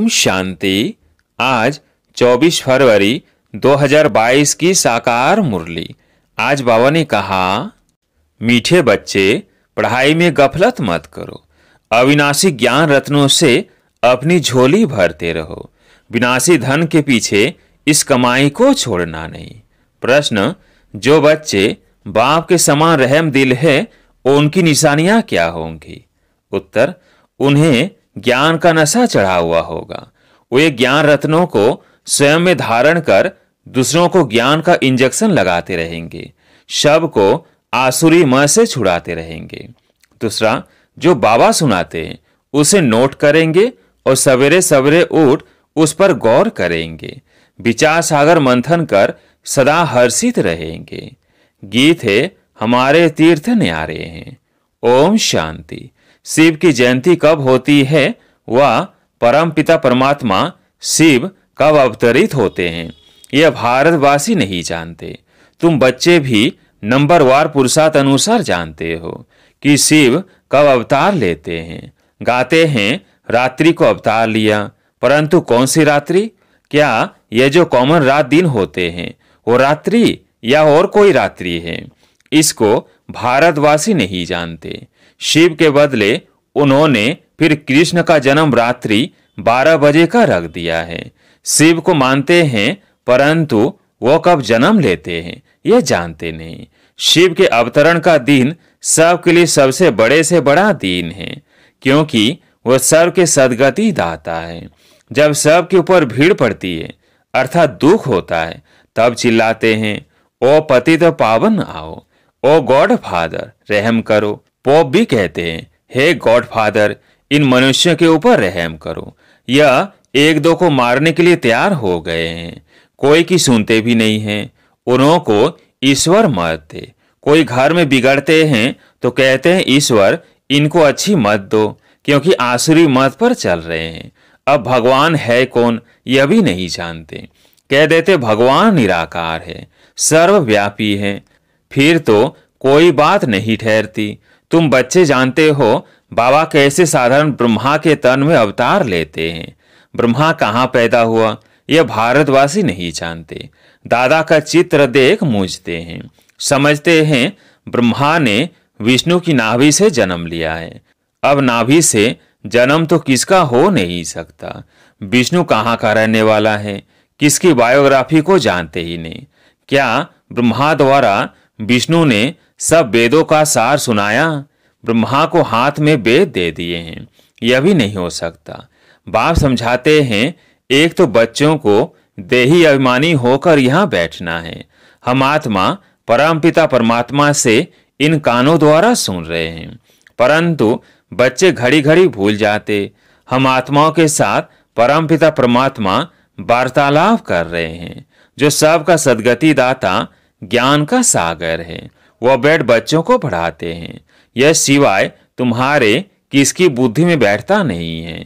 ओम शांति। आज 24 फरवरी 2022 की साकार मुरली। आज बाबा ने कहा, मीठे बच्चे पढ़ाई में गफलत मत करो, अविनाशी ज्ञान रत्नों से अपनी झोली भरते रहो, विनाशी धन के पीछे इस कमाई को छोड़ना नहीं। प्रश्न, जो बच्चे बाप के समान रहम दिल है उनकी निशानियां क्या होंगी? उत्तर, उन्हें ज्ञान का नशा चढ़ा हुआ होगा। वे ज्ञान रत्नों को स्वयं में धारण कर दूसरों को ज्ञान का इंजेक्शन लगाते रहेंगे, सबको आसुरी मय से छुड़ाते रहेंगे। दूसरा, जो बाबा सुनाते हैं उसे नोट करेंगे और सवेरे सवेरे उठ उस पर गौर करेंगे, विचार सागर मंथन कर सदा हर्षित रहेंगे। गीत है, हमारे तीर्थ न्यारे हैं। ओम शांति। शिव की जयंती कब होती है? वह परम पिता परमात्मा शिव कब अवतरित होते हैं, यह भारतवासी नहीं जानते। तुम बच्चे भी नंबरवार पुरुषार्थ अनुसार जानते हो कि शिव कब अवतार लेते हैं। गाते हैं, रात्रि को अवतार लिया, परंतु कौन सी रात्रि? क्या यह जो कॉमन रात दिन होते हैं वो रात्रि या और कोई रात्रि है? इसको भारतवासी नहीं जानते। शिव के बदले उन्होंने फिर कृष्ण का जन्म रात्रि 12 बजे का रख दिया है। शिव को मानते हैं परंतु वो कब जन्म लेते हैं यह जानते नहीं। शिव के अवतरण का दिन सबके लिए सबसे बड़े से बड़ा दिन है, क्योंकि वह सर्व के सदगति दाता है। जब सब के ऊपर भीड़ पड़ती है अर्थात दुख होता है, तब चिल्लाते हैं, ओ पतित पावन आओ, ओ गॉड फादर रहम करो। पोप भी कहते हैं, हे गॉड फादर इन मनुष्यों के ऊपर रहम करो। यह एक दो को मारने के लिए तैयार हो गए हैं, कोई की सुनते भी नहीं हैं। उन्हों को ईश्वर मत दे। कोई घर में बिगड़ते हैं तो कहते हैं, ईश्वर इनको अच्छी मत दो, क्योंकि आसुरी मत पर चल रहे हैं। अब भगवान है कौन यह भी नहीं जानते। कह देते भगवान निराकार है, सर्वव्यापी है, फिर तो कोई बात नहीं ठहरती। तुम बच्चे जानते हो बाबा कैसे साधारण ब्रह्मा के तन में अवतार लेते हैं। ब्रह्मा कहाँ पैदा हुआ यह भारतवासी नहीं जानते। दादा का चित्र देख मूझते हैं, समझते हैं ब्रह्मा ने विष्णु की नाभि से जन्म लिया है। अब नाभि से जन्म तो किसका हो नहीं सकता। विष्णु कहाँ का रहने वाला है, किसकी बायोग्राफी को जानते ही नहीं। क्या ब्रह्मा द्वारा विष्णु ने सब वेदों का सार सुनाया? ब्रह्मा को हाथ में वेद दे दिए हैं, यह भी नहीं हो सकता। बाप समझाते हैं, एक तो बच्चों को देही अभिमानी होकर यहाँ बैठना है। हम आत्मा परमपिता परमात्मा से इन कानों द्वारा सुन रहे हैं, परंतु बच्चे घड़ी घड़ी भूल जाते। हम आत्माओं के साथ परमपिता परमात्मा वार्तालाप कर रहे हैं, जो सबका सदगति दाता ज्ञान का सागर है। वह बैठ बच्चों को पढ़ाते हैं, यह सिवाय तुम्हारे किसकी बुद्धि में बैठता नहीं है,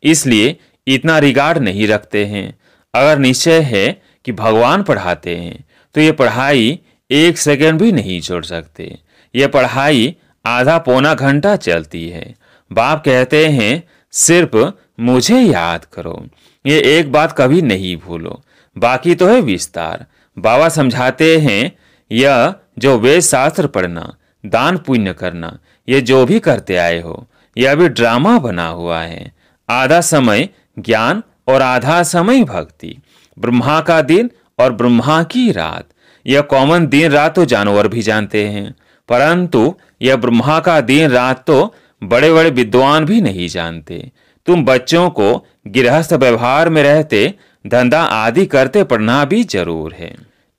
इसलिए इतना रिगार्ड नहीं रखते हैं। अगर निश्चय है कि भगवान पढ़ाते हैं तो ये पढ़ाई 1 सेकंड भी नहीं छोड़ सकते। यह पढ़ाई आधा पौना घंटा चलती है। बाप कहते हैं, सिर्फ मुझे याद करो, ये एक बात कभी नहीं भूलो, बाकी तो है विस्तार। बाबा समझाते हैं, यह जो वेद शास्त्र पढ़ना, दान पुण्य करना, ये जो भी करते आए हो यह भी ड्रामा बना हुआ है। आधा समय ज्ञान और आधा समय भक्ति। ब्रह्मा का दिन और ब्रह्मा की रात, यह कॉमन दिन रात तो जानवर भी जानते हैं, परंतु यह ब्रह्मा का दिन रात तो बड़े बड़े विद्वान भी नहीं जानते। तुम बच्चों को गृहस्थ व्यवहार में रहते धंधा आदि करते पढ़ना भी जरूर है,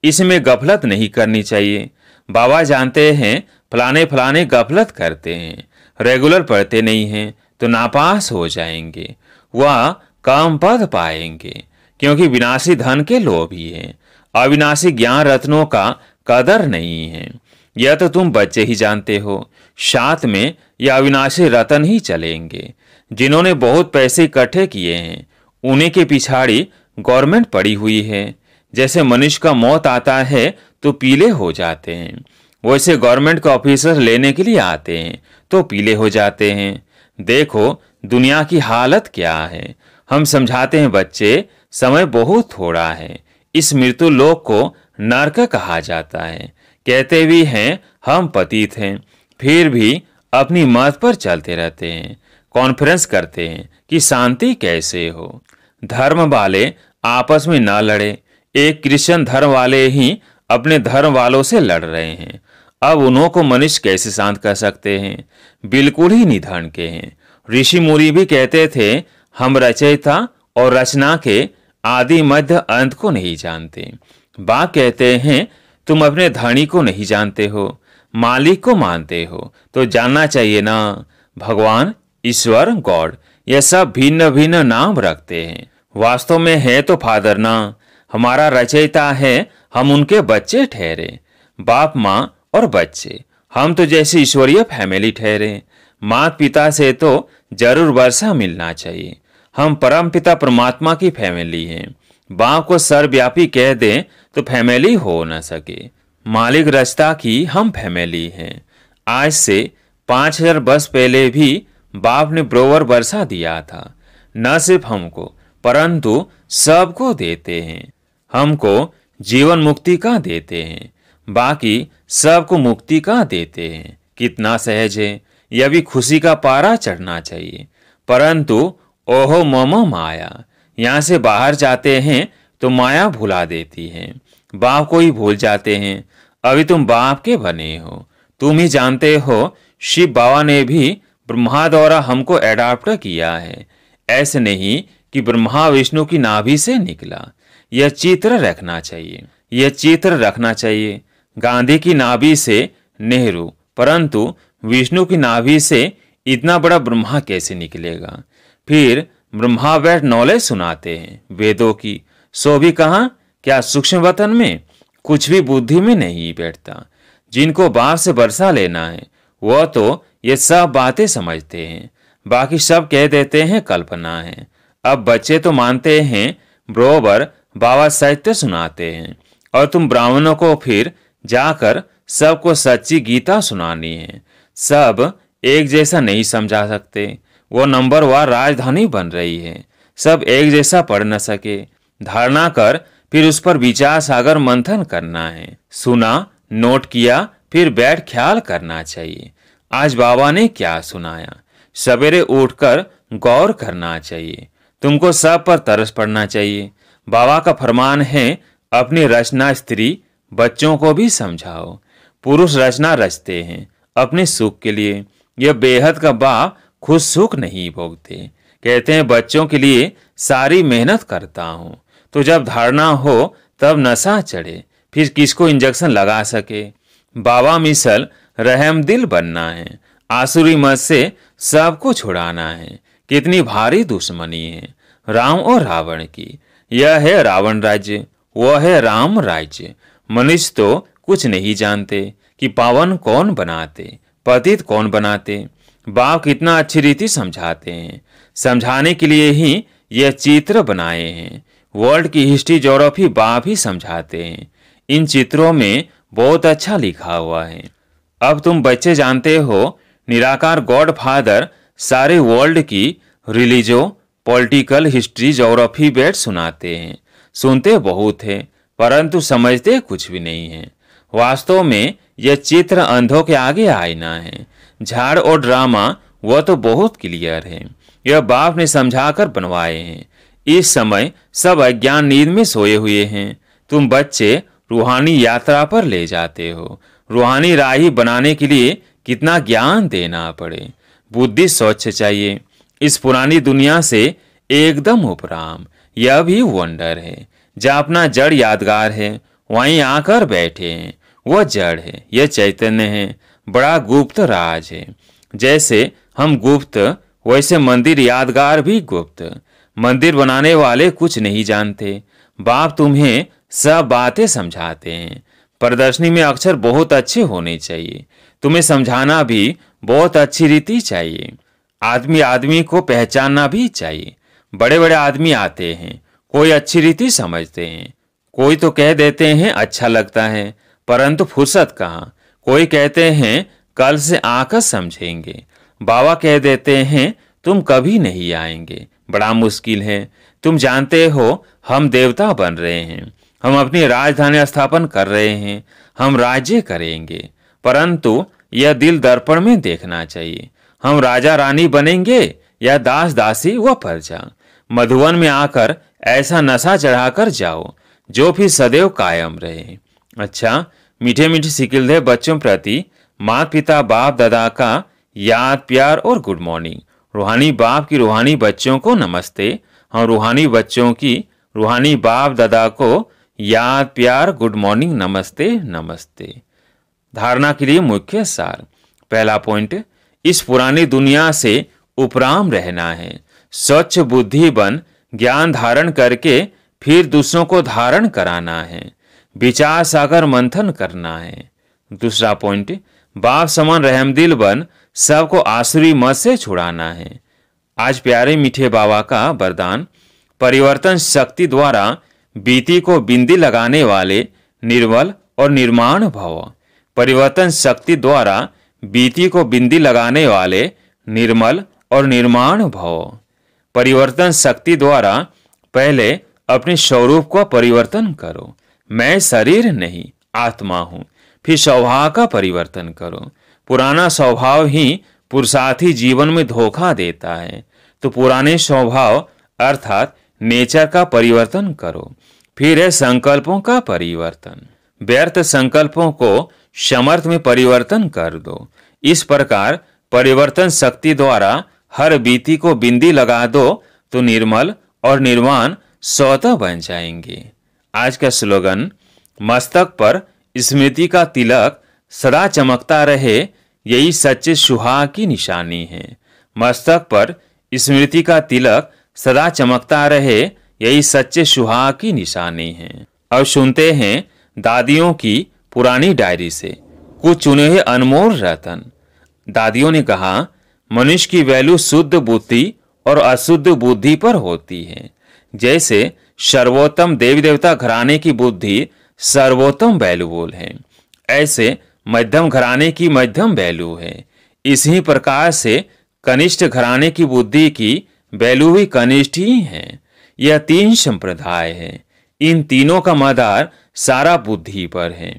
इसमें गफलत नहीं करनी चाहिए। बाबा जानते हैं फलाने फलाने गफलत करते हैं, रेगुलर पढ़ते नहीं हैं तो नापास हो जाएंगे, वह कम पद पाएंगे, क्योंकि विनाशी धन के लोभी हैं। अविनाशी ज्ञान रत्नों का कदर नहीं है, यह तो तुम बच्चे ही जानते हो। साथ में यह अविनाशी रतन ही चलेंगे। जिन्होंने बहुत पैसे इकट्ठे किए हैं उन्हीं के पिछाड़ी गवर्नमेंट पड़ी हुई है। जैसे मनुष्य का मौत आता है तो पीले हो जाते हैं, वैसे गवर्नमेंट के ऑफिसर लेने के लिए आते हैं तो पीले हो जाते हैं। देखो दुनिया की हालत क्या है। हम समझाते हैं, बच्चे समय बहुत थोड़ा है, इस मृत्यु लोक को नरक कहा जाता है। कहते भी हैं हम पतित हैं, फिर भी अपनी मत पर चलते रहते हैं। कॉन्फ्रेंस करते हैं कि शांति कैसे हो, धर्म वाले आपस में न लड़े। एक क्रिश्चियन धर्म वाले ही अपने धर्म वालों से लड़ रहे हैं। अब उन्हों को मनुष्य कैसे शांत कर सकते हैं? बिल्कुल ही निधन के हैं। ऋषि मुनि भी कहते थे हम रचयिता और रचना के आदि मध्य अंत को नहीं जानते। बाप कहते हैं तुम अपने धनी को नहीं जानते हो, मालिक को मानते हो तो जानना चाहिए ना। भगवान, ईश्वर, गॉड, ये सब भिन्न भिन्न नाम रखते हैं, वास्तव में है तो फादर ना। हमारा रचयिता है, हम उनके बच्चे ठहरे, बाप माँ और बच्चे। हम तो जैसी ईश्वरीय फैमिली ठहरे। माता पिता से तो जरूर वर्षा मिलना चाहिए। हम परम पिता परमात्मा की फैमिली हैं। बाप को सर्वव्यापी कह दें तो फैमिली हो न सके। मालिक रचता की हम फैमिली हैं। आज से 5000 वर्ष पहले भी बाप ने ब्रोवर वर्षा दिया था। न सिर्फ हमको परंतु सबको देते हैं। हमको जीवन मुक्ति का देते हैं, बाकी सबको मुक्ति का देते हैं। कितना सहज है, यह भी खुशी का पारा चढ़ना चाहिए। परंतु ओहो ममो माया, यहाँ से बाहर जाते हैं तो माया भुला देती है। बाप को ही भूल जाते हैं। अभी तुम बाप के बने हो। तुम ही जानते हो शिव बाबा ने भी ब्रह्मा द्वारा हमको एडाप्ट किया है। ऐसे नहीं कि ब्रह्मा विष्णु की नाभि से निकला। यह चित्र रखना चाहिए, यह चित्र रखना चाहिए। गांधी की नाभि से नेहरू, परंतु विष्णु की नाभि से इतना बड़ा ब्रह्मा कैसे निकलेगा? फिर ब्रह्मा बैठ नॉलेज सुनाते हैं वेदों की, सो भी कहाँ, क्या सूक्ष्म वतन में? कुछ भी बुद्धि में नहीं बैठता। जिनको बाप से वर्षा लेना है वह तो ये सब बातें समझते हैं, बाकी सब कह देते हैं कल्पना है। अब बच्चे तो मानते हैं बरोबर बाबा साहित्य सुनाते हैं, और तुम ब्राह्मणों को फिर जाकर सबको सच्ची गीता सुनानी है। सब एक जैसा नहीं समझा सकते। वो नंबर वार राजधानी बन रही है, सब एक जैसा पढ़ न सके। धारणा कर फिर उस पर विचार सागर मंथन करना है। सुना, नोट किया, फिर बैठ ख्याल करना चाहिए। आज बाबा ने क्या सुनाया, सवेरे उठकर गौर करना चाहिए। तुमको सब पर तरस पड़ना चाहिए। बाबा का फरमान है अपनी रचना स्त्री बच्चों को भी समझाओ। पुरुष रचना रचते हैं अपने सुख के लिए। यह बेहद का बाप खुद सुख नहीं भोगते। कहते हैं बच्चों के लिए सारी मेहनत करता हूँ। तो जब धारणा हो तब नशा चढ़े, फिर किसको इंजेक्शन लगा सके? बाबा मिसल रहम दिल बनना है। आसुरी मत से सबको छुड़ाना है। कितनी भारी दुश्मनी है राम और रावण की। यह है रावण राज्य, वह है राम राज्य। मनुष्य तो कुछ नहीं जानते कि पावन कौन बनाते, पतित कौन बनाते। बाप कितना अच्छी रीति समझाते हैं। समझाने के लिए ही यह चित्र बनाए हैं। वर्ल्ड की हिस्ट्री ज्योग्राफी बाप ही समझाते हैं। इन चित्रों में बहुत अच्छा लिखा हुआ है। अब तुम बच्चे जानते हो निराकार गॉड फादर सारे वर्ल्ड की रिलीजो, पॉलिटिकल, हिस्ट्री, ज्योग्राफी बैठ सुनाते हैं। सुनते बहुत है परंतु समझते कुछ भी नहीं है। वास्तव में यह चित्र अंधों के आगे आईना है। झाड़ और ड्रामा वह तो बहुत क्लियर है। यह बाप ने समझाकर बनवाए हैं। इस समय सब अज्ञान नींद में सोए हुए हैं। तुम बच्चे रूहानी यात्रा पर ले जाते हो। रूहानी राही बनाने के लिए कितना ज्ञान देना पड़े। बुद्धि स्वच्छ चाहिए। इस पुरानी दुनिया से एकदम उपराम। यह भी वंडर है। जहाँ अपना जड़ यादगार है वहीं आकर बैठे हैं। वह जड़ है, यह चैतन्य है। बड़ा गुप्त राज है। जैसे हम गुप्त वैसे मंदिर यादगार भी गुप्त। मंदिर बनाने वाले कुछ नहीं जानते। बाप तुम्हें सब बातें समझाते हैं। प्रदर्शनी में अक्षर बहुत अच्छे होने चाहिए। तुम्हें समझाना भी बहुत अच्छी रीति चाहिए। आदमी आदमी को पहचानना भी चाहिए। बड़े बड़े आदमी आते हैं, कोई अच्छी रीति समझते हैं, कोई तो कह देते हैं अच्छा लगता है, परंतु फुर्सत कहाँ। कोई कहते हैं कल से आकर समझेंगे। बाबा कह देते हैं तुम कभी नहीं आएंगे, बड़ा मुश्किल है। तुम जानते हो हम देवता बन रहे हैं, हम अपनी राजधानी स्थापन कर रहे हैं, हम राज्य करेंगे। परंतु यह दिल दर्पण में देखना चाहिए, हम राजा रानी बनेंगे या दास दासी व प्रजा। मधुवन में आकर ऐसा नशा चढ़ाकर जाओ जो फिर सदैव कायम रहे। अच्छा, मीठे मीठे सिकिलधे बच्चों प्रति माता पिता बाप दादा का याद प्यार और गुड मॉर्निंग। रूहानी बाप की रूहानी बच्चों को नमस्ते। हम रूहानी बच्चों की रूहानी बाप दादा को याद प्यार गुड मॉर्निंग नमस्ते नमस्ते। धारणा के लिए मुख्य सार। पहला पॉइंट, इस पुरानी दुनिया से उपराम रहना है। स्वच्छ बुद्धि बन ज्ञान धारण करके फिर दूसरों को धारण कराना है। विचार सागर मंथन करना है। दूसरा पॉइंट, बाप समान रहमदिल बन सबको आसुरी मत से छुड़ाना है। आज प्यारे मीठे बाबा का वरदान, परिवर्तन शक्ति द्वारा बीती को बिंदी लगाने वाले निर्मल और निर्माण भव। परिवर्तन शक्ति द्वारा बीती को बिंदी लगाने वाले निर्मल और निर्माण भव। परिवर्तन शक्ति द्वारा पहले अपने स्वरूप को परिवर्तन करो। मैं शरीर नहीं आत्मा हूं। फिर स्वभाव का परिवर्तन करो। पुराना स्वभाव ही पुरुषार्थी जीवन में धोखा देता है, तो पुराने स्वभाव अर्थात नेचर का परिवर्तन करो। फिर है संकल्पों का परिवर्तन। व्यर्थ संकल्पों को समर्थ में परिवर्तन कर दो। इस प्रकार परिवर्तन शक्ति द्वारा हर बीती को बिंदी लगा दो तो निर्मल और निर्वाण स्वतः बन जाएंगे। आज का स्लोगन, मस्तक पर स्मृति का तिलक सदा चमकता रहे, यही सच्चे सुहाग की निशानी है। मस्तक पर स्मृति का तिलक सदा चमकता रहे, यही सच्चे सुहाग की निशानी है। अब सुनते हैं दादियों की पुरानी डायरी से कुछ चुने हुए अनमोल रतन। दादियों ने कहा, मनुष्य की वैल्यू शुद्ध बुद्धि और अशुद्ध बुद्धि पर होती है। जैसे सर्वोत्तम देवी देवता घराने की बुद्धि सर्वोत्तम वैल्यूबल है, ऐसे मध्यम घराने की मध्यम वैल्यू है। इसी प्रकार से कनिष्ठ घराने की बुद्धि की वैल्यू भी कनिष्ठ ही है। यह तीन संप्रदाय है। इन तीनों का मदार सारा बुद्धि पर है।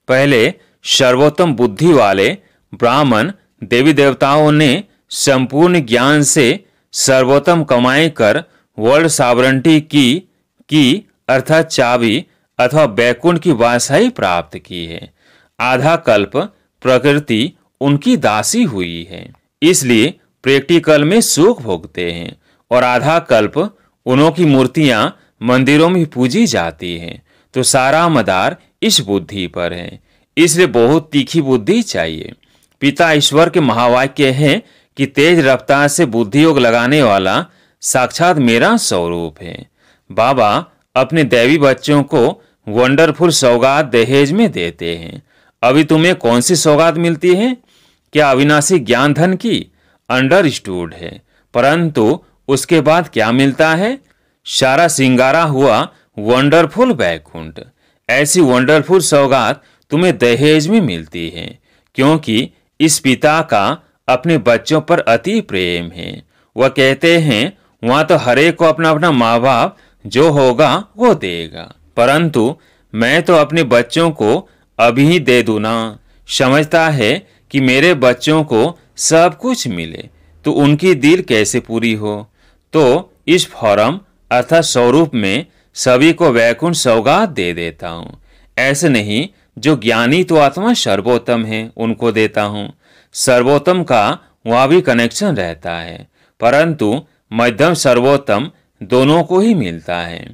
पहले सर्वोत्तम बुद्धि वाले ब्राह्मण देवी देवताओं ने संपूर्ण ज्ञान से सर्वोत्तम कमाई कर वर्ल्ड सॉवरेंटी की अर्थात चाबी अथवा बैकुंठ की वासाई प्राप्त की है। आधा कल्प प्रकृति उनकी दासी हुई है, इसलिए प्रैक्टिकल में सुख भोगते हैं, और आधा कल्प उन्हों की मूर्तियां मंदिरों में पूजी जाती हैं। तो सारा मदार इस बुद्धि पर है, इसलिए बहुत तीखी बुद्धि चाहिए। पिता ईश्वर के महावाक्य है कि तेज रफ्तार से बुद्धि योग लगाने वाला साक्षात मेरा स्वरूप है। बाबा अपने दैवी बच्चों को वंडरफुल सौगात दहेज में देते हैं। अभी तुम्हें कौन सी सौगात मिलती है? क्या अविनाशी ज्ञान धन की? अंडरस्टूड है, परंतु उसके बाद क्या मिलता है? सारा सिंगारा हुआ वंडरफुल बैकुंठ। ऐसी वंडरफुल सौगात तुम्हें दहेज में मिलती है, क्योंकि इस पिता का अपने बच्चों पर अति प्रेम है। वह कहते हैं वहां तो हरेक को अपना अपना माँ बाप जो होगा वो देगा, परंतु मैं तो अपने बच्चों को अभी ही दे दूं ना। समझता है कि मेरे बच्चों को सब कुछ मिले तो उनकी दिल कैसे पूरी हो। तो इस फॉर्म अर्थात स्वरूप में सभी को वैकुंठ सौगात दे देता हूँ। ऐसे नहीं जो ज्ञानी तो आत्मा सर्वोत्तम है उनको देता हूँ। सर्वोत्तम का वहाँ भी कनेक्शन रहता है, परंतु मध्यम सर्वोत्तम दोनों को ही मिलता है,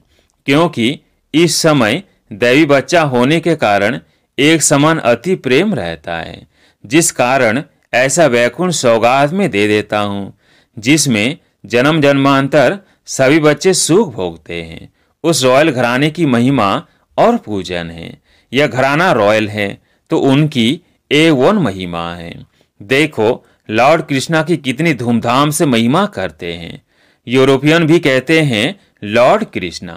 क्योंकि इस समय दैवी बच्चा होने के कारण एक समान अति प्रेम रहता है, जिस कारण ऐसा वैकुंठ सौगात में दे देता हूँ जिसमें जन्म जन्मांतर सभी बच्चे सुख भोगते हैं। उस रॉयल घराने की महिमा और पूजन है। यह घराना रॉयल है तो उनकी A1 महिमा है। देखो लॉर्ड कृष्णा की कितनी धूमधाम से महिमा करते हैं। यूरोपियन भी कहते हैं लॉर्ड कृष्णा।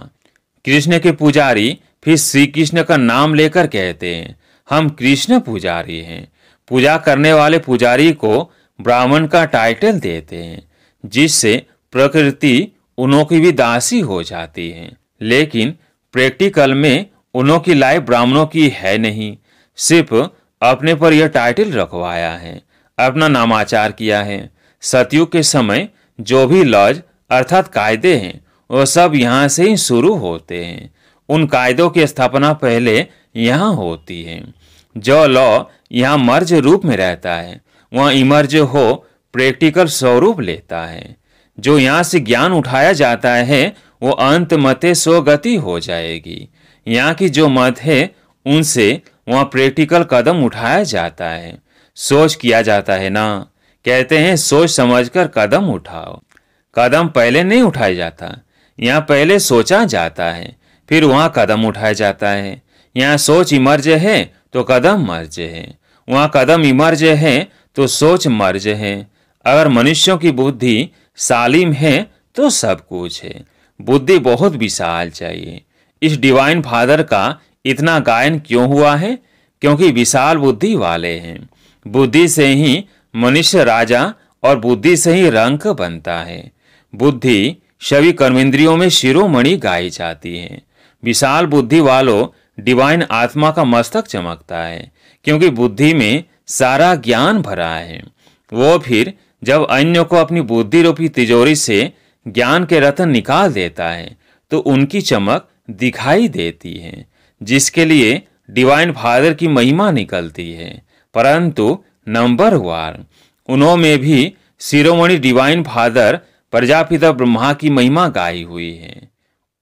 कृष्ण के पुजारी फिर श्री कृष्ण का नाम लेकर कहते हैं हम कृष्ण पुजारी हैं। पूजा करने वाले पुजारी को ब्राह्मण का टाइटल देते हैं, जिससे प्रकृति उन्हों की भी दासी हो जाती है। लेकिन प्रैक्टिकल में उन्हों की लाइफ ब्राह्मणों की है नहीं, सिर्फ अपने पर यह टाइटल रखवाया है, अपना नामाचार किया है। सतयुग के समय जो भी लॉज अर्थात कायदे हैं वो सब यहाँ से ही शुरू होते हैं। उन कायदों की स्थापना पहले यहाँ होती है। जो लॉ यहाँ मर्ज रूप में रहता है वह इमर्ज हो प्रैक्टिकल स्वरूप लेता है। जो यहाँ से ज्ञान उठाया जाता है वो अंत मते स्वगति हो जाएगी। यहाँ की जो मत है उनसे वहाँ प्रैक्टिकल कदम उठाया जाता है। सोच किया जाता है ना, कहते हैं सोच समझकर कदम उठाओ। कदम पहले नहीं उठाया जाता, यहाँ पहले सोचा जाता है, फिर वहाँ कदम उठाया जाता है। यहाँ सोच इमर्ज है तो कदम मर्ज है, वहाँ कदम इमर्ज है तो सोच मर्ज है। अगर मनुष्यों की बुद्धि सालिम है तो सब कुछ है। बुद्धि बहुत विशाल चाहिए। इस डिवाइन फादर का इतना गायन क्यों हुआ है? क्योंकि विशाल बुद्धि वाले हैं। बुद्धि से ही मनुष्य राजा और बुद्धि से ही रंक बनता है। बुद्धि सभी कर्मेंद्रियों में शिरोमणि गाई जाती है। विशाल बुद्धि वालों डिवाइन आत्मा का मस्तक चमकता है, क्योंकि बुद्धि में सारा ज्ञान भरा है। वो फिर जब अन्यों को अपनी बुद्धि रूपी तिजोरी से ज्ञान के रत्न निकाल देता है तो उनकी चमक दिखाई देती है, जिसके लिए डिवाइन फादर की महिमा निकलती है। परंतु नंबर वार उन्हों में भी शिरोमणि डिवाइन फादर प्रजापिता ब्रह्मा की महिमा गाई हुई है।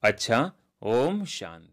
अच्छा, ओम शांति।